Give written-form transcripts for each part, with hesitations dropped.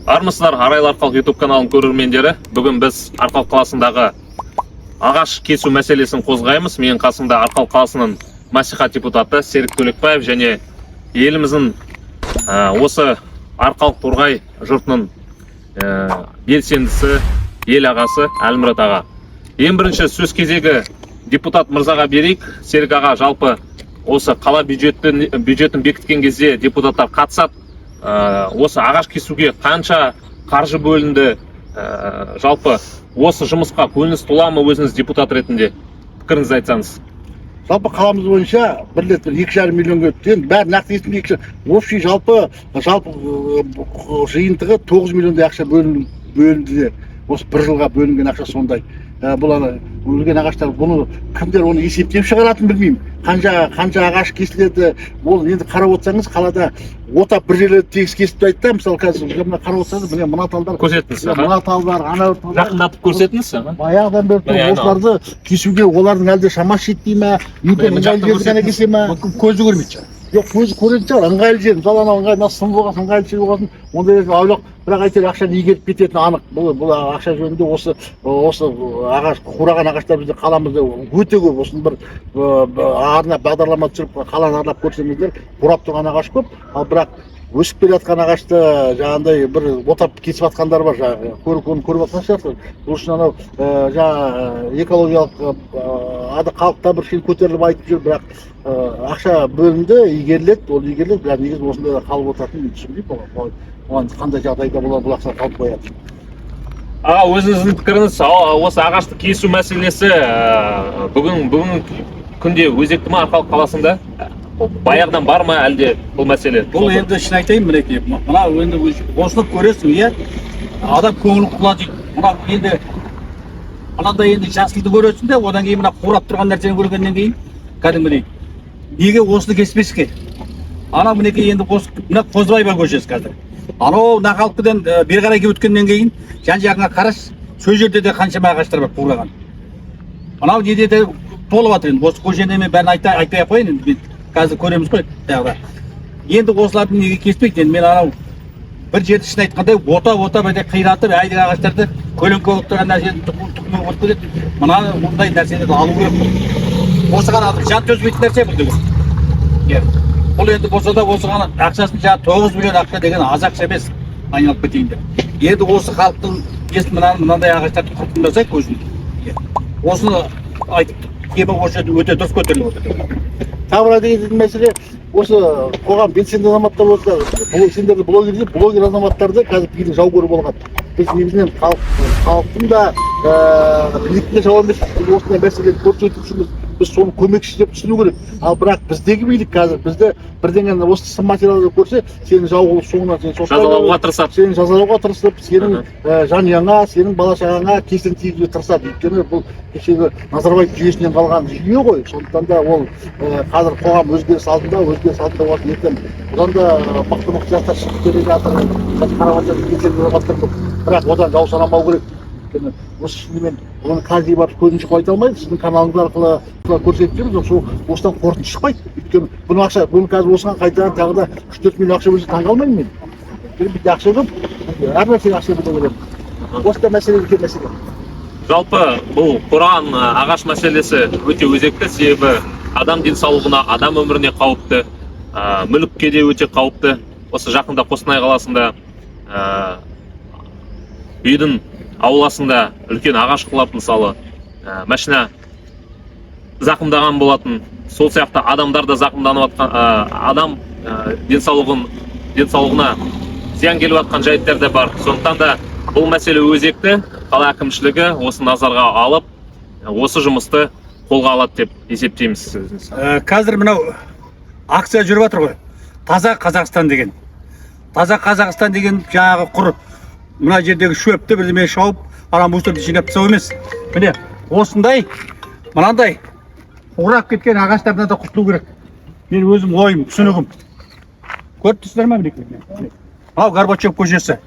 Армысыздар, Арайлы Арқалық YouTube каналының көрермендері. Бүгін біз Арқалық қаласындағы ағаш кесу мәселесін қозғаймыз. Менің қасымда Арқалық қаласының мәслихат депутаты Серік Төлекбаев және еліміздің осы Арқалық Торғай жұртының белсендісі, ел ағасы Әлмұрат аға. Ең бірінші сөз кезегі депутат мырзаға берейік. Серік аға, жалпы осы қала бюджетін бекіткен кезде депутаттар қатысады. Осы ағаш кесуге қанша қаржы бөлінді, жалпы осы жұмысқа көңіліңіз тола ма, өзіңіз депутат ретінде пікіріңізді айтсаңыз? Жалпы қаламыз бойынша 2,5 миллионға өткен, бәрі нақты есімде общий жалпы жиынтығы 9 миллиондай ақша бөлінді. Осы бір жылға бөлінген ақша сондай. Бұл өлген ағаштар, бұны кімдер оны есептеп шығаратын білмеймін. Қанша ағаш кесіледі, ол енді қарап отырсаңыз, қалада отап бір жерлерді тегіс кесіп айтты. Мысалы қазір қарап отырсаңыз, мына талдар көрсетіңіз. Мына талдар, ана талдар жақындатып көрсетіңіз. Баяғыдан бері осыларды кесуге олардың әлде шамасы жетпей ме, ыңғайлы жерді ғана кесе ме? Көзі көрмейді шығар. Жоқ, көзі көретін шығар, ыңғайлы жер. Мысалы анау ыңғайлы сым болған, ыңғайлы жер болған, ондай аулақ, бірақ әйтеуір ақшаны игеріп кететін анық. Бұл ақша жөнінде осы ағаш, қураған ағаштар бізде қаламызда өте көп. Осыны бір арнап бағдарлама түсіріп қаланы арнап көрсеңіздер, қурап тұрған ағаш көп. Ал бірақ өсіп келе жатқан ағашты жаңағындай бір отап кесіп жатқандар бар, көріп жатқан шығарсыздар. Бұл үшін анау экологиялық халықта бір көтеріліп айтып жүр, бірақ ақша бөлінді, игеріледі, ол игеріледі, бірақ негізі осында қалып отыратынын түсінбеймін. Оған қандай жағдайда бұл ақша қалып қояды. Өзіңіздің пікіріңіз, осы ағашты кесу мәселесі бүгін күнде өзекті ме Арқалық қаласында? Баяғыдан бар ма әлде бұл мәселе? Бұл енді шын айтайын, мінекей, мына енді осыны көресің, иә, адам көңілі құлады. Мына енді мынандай енді жасылды көресің де, одан кейін мына қурап тұрған нәрсені көргеннен кейін кәдімгідей неге осыны кеспеске? Ана мінекей енді мына Қозыбаева көшесі қазір. Анау Нақалқыдан бері қарай өткеннен кейін жан-жағыңа қараш, сол жерде де қаншама ағаштар бар қураған. Анау неде де толып жатыр енді. Осы көшеде мен бәрін айтпай ақ қояйын енді. Қазір көреміз ғой тағы. Енді осыларды неге кеспейді? Енді мен анау бір жерді шын айтқандай ота бәде қиратып, әйдік ағаштарды көлеңке болып тұрған нәрсені тұқымы болып кетеді. Мына мұндай нәрселерді алу керек. Осыған алып жан төзбейтін нәрсе бұл деген. Бұл енді болса да осыған ақшасын 9 миллион ақша деген аз ақша емес, айналып кетейін деп. Енді осы халықтың мынандай ағаштарды құртындасай көзін. Осыны айтып кебі осы өте дұрыс көтеріліп отыр. Тағы деген мәселе, осы қоғам белсенді азаматтар болса, сендерді блогер азаматтарды қазір билік жау көріп болған. Біз негізінен халықтың да билікке жау емес, осындай мәселені көрсетіп жүрміз. Біз соны көмекші деп түсіну керек. Ал бірақ біздегі билік қазір бізді бірдеңе осы сын материалды көрсе, сені жау қылып соңынан жазалауға тырысады. Сені жазалауға тырысып, сенің жанұяңа, сенің бала-шағаңа кесірін тигізуге тырысады. Өйткені бұл кешегі Назарбаев жүйесінен қалған жүйе ғой. Сондықтан да ол қазір қоғам өзгеріс алдында болады ертең. Одан да мықты жастар шығып келе жатыр. Қарап жатыр, белсенді азаматтар көп. Бірақ одан жау санамау керек. Осы шынымен оны қазір барып көзін шұқып айта алмайды. Сіздің каналыңыз арқылы көрсетіп жүрміз, осыдан қорытынды шықпайды. Өйткені бұның ақша, бұның қазір осыған қайтадан тағы да 3-4 миллион ақша бөлсе таңғалмаймын мен. Бізде ақша көп, әр нәрсеге ақша бөле беремін. Осыда мәселе үлкен мәселе. Жалпы бұл қураған ағаш мәселесі өте өзекті, себебі адам денсаулығына, адам өміріне қауіпті, мүлікке де өте қауіпті. Осы жақында Қостанай қаласында үйдің ауласында үлкен ағаш құлап, мысалы, машина зақымдаған болатын. Сол сияқты адамдар да зақымданып жатқан, адам денсаулығына зиян келіп жатқан жайттар да бар. Сондықтан да бұл мәселе өзекті. Қала әкімшілігі осы назарға алып, осы жұмысты қолға алады деп есептейміз. Қазір мынау акция жүріп жатыр ғой. Таза Қазақстан деген. Таза Қазақстан деген жаңағы құр мына жердегі шөпті бірдеме шауып, ана мусорды жинап тастау емес. Міне, осындай, мынандай қурап кеткен ағаштардан да құтылу керек. Мен өзім ойым, түсінігім. Көріп тұрсыздар ма мінекей? Ал Горбачев көшесі.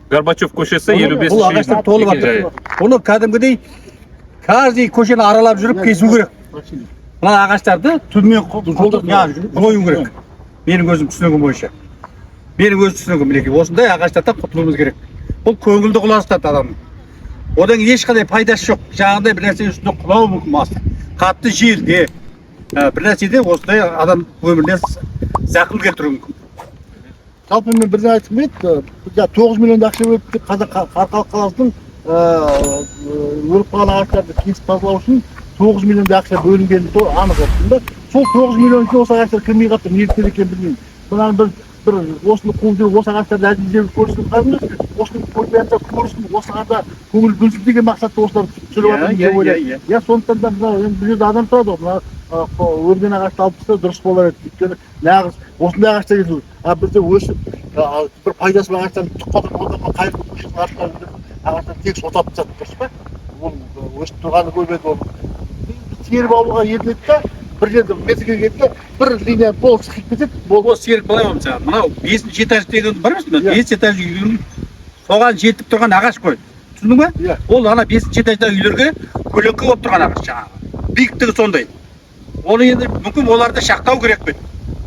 Горбачев көшесі 55 бұл ағаштар толып жатыр. Оны кәдімгідей каждый көшені аралап жүріп кесу керек. Мына ағаштарды түбімен жою керек. Менің өзім түсінігім бойынша. менің өз түсінігім мінекей осындай ағаштардан құтылуымыз керек. Бұл көңілді құлазытады адамның. Одан ешқандай пайдасы жоқ. Жаңағыдай бір нәрсе үстіне құлауы мүмкін масты. Қатты желде, бір нәрседе осындай адам өміріне зақым келтіруі мүмкін. Жалпы мен бірден айтқым келеді, 9 миллион ақша бөліп деп Қарқалық қаласының өліп қалған ағаштарды кесіп тазалау үшін 9 миллион ақша бөлінгені анық да. Сол 9 миллион осы ағаштар кірмей қалыпты, неліктен екенін білмеймін. Мынаны бір осыны қуып осы ағаштарды әдемілеп көрсін қадыңыз, осыны көрмеянда көрсін, осыларда көңіл бөлсін деген мақсатта осылар түсіріп жатыр деп ойлаймын. Иә, сондықтан да мына бұл жерде адам тұрады ғой, мына өрген ағашты алып тастау дұрыс болар еді. Өйткені нағыз осындай ағаштар кету. Бізде өсіп бір пайдасы бар ағаштарды тұқпатып одан қайырып көшетін ағаштар тек отап тастады, дұрыс па? Ол өсіп тұрғаны көрмеді ол. Теріп алуға ерледі да, бір жерде метрге кетті, бір линия пол шығып кетеді. Ол серік былай болып жаңағы. Мынау 5-ші этаж деген бар емес пе? 5 этаж үйдің соған жетіп тұрған ағаш қой. Түсіндің бе? Ол ана 5-ші этаждағы үйлерге көлеңке болып тұрған ағаш жаңағы. Биіктігі сондай. Оны енді мүмкін оларды шақтау керек пе?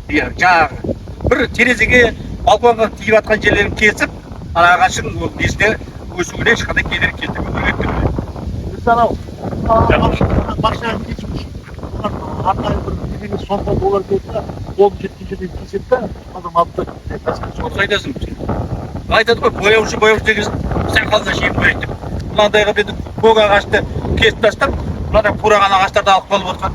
Иә, жаңағы бір терезеге, балконға тиіп жатқан жерлерін кесіп, ана ағаштың несіне өсуіне ешқандай кедергі келтірмеу керек деп ойлаймын. Анау машина кесіп арнайы бір деген сонда доллар кетті, қолын жеткенше дейін кеседі да, адам алып та соны айтасың. Айтады ғой, бояушы деген сақалына шейін бояйды деп. Мынандай қылып енді көк ағашты кесіп тастап, мынандай қураған ағаштарды алып қалып отқан.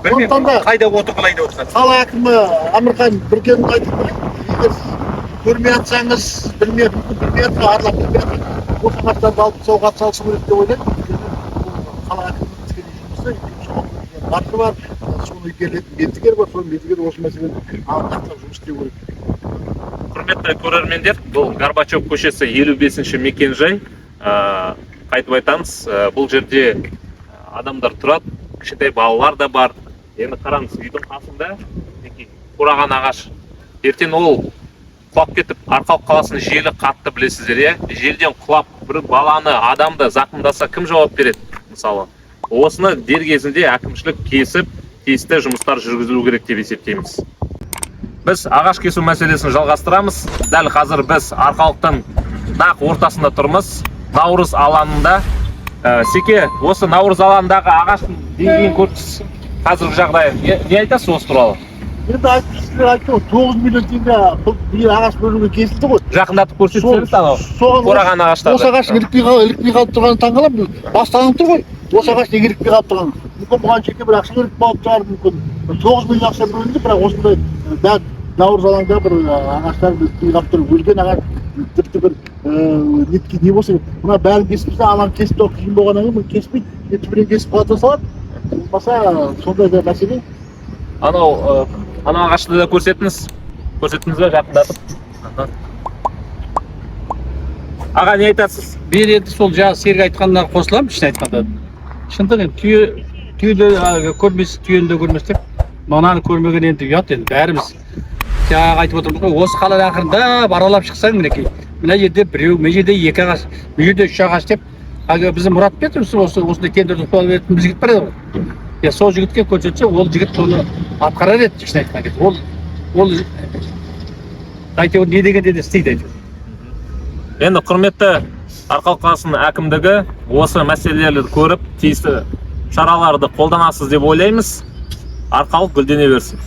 Білмеймін, қайда отыр, қалайда отырған. Қала әкімі Әмірхан Біркенов айтып қойды, егер көрмей жатсаңыз, білмей жатса, аралап білмей жатса, осы ағаштарды алып тастауға атсалысу керек деп ойлаймын. Қала әкімінің тікелей жұмысы, барды бар, соны игерілетін мердігер бар, сол мердігер осы мәселені анықтап жұмыс істеу керек. Құрметті көрермендер, бұл Горбачев көшесі 55-ші мекен-жай. Қайтып айтамыз, бұл жерде адамдар тұрады, кішкентай балалар да бар. Енді қараңыз, үйдің қасында қураған ағаш. Ертең ол құлап кетіп, Арқалық қаласының желі қатты білесіздер, иә? Желден құлап бір баланы, адамды зақымдаса кім жауап береді? Мысалы, осыны дер кезінде әкімшілік кесіп, тиісті жұмыстар жүргізілу керек деп есептейміз. Біз ағаш кесу мәселесін жалғастырамыз. Дәл қазір біз Арқалықтың нақ ортасында тұрмыз, Наурыз алаңында. Секе, осы Наурыз алаңындағы ағаштың деңгейін көрсеңіз, қазіргі жағдайы не айтасыз осы туралы? Енді айтты ғой, 9 миллион теңге биыл ағаш бөлуге кесілді ғой. Жақындатып көрсетсеңіз, анау қураған ағаштарды. Осы ағаш ілікпей қалып тұрғанын таңғаламын. Басталып тұр ғой. Осы ағаш неге ілікпей қалып тұрғаны? Мүмкін бұған жеке бір ақша ілікіп қалып тұрар, мүмкін 9 миллион ақша бөлінді, бірақ осындай дәл Наурыз алаңда бір ағаштар ілікпей қалып тұр. Өлген ағаш тіпті бір не болса, мына бәрін кесіпсе, алаң кесіп тауып қиын болғаннан кейін кеспейді, түбірен кесіп қалата салады. Болмаса сондай да мәселе. Анау ағашты да көрсетіңіз ба жақындатып? Аға, не айтасыз? Мен енді сол жаңа Серік айтқанына қосыламын, шын айтқанда. Шындық енді түйені көрмес, түйені де көрмес деп. Мынаны көрмеген енді ұят енді бәріміз. Жаңағы айтып отырмыз ғой, осы қаланың ақырында аралап шықсаң мінекей. Мына жерде біреу, мына жерде 2 ағаш, мына жерде 3 ағаш деп. Біздің Мұратбек осындай тендерді ұстап беретін бір жігіт бар еді ғой. Сол жігітке көрсетсе, ол жігіт соны атқарар еді, шын айтқан кезде. Ол әйтеуір не дегенде де істейді әйтеуір. Енді құрметті Арқалық қаласының әкімдігі осы мәселелерді көріп, тиісті шараларды қолданасыз деп ойлаймыз. Арқалық гүлдене берсін.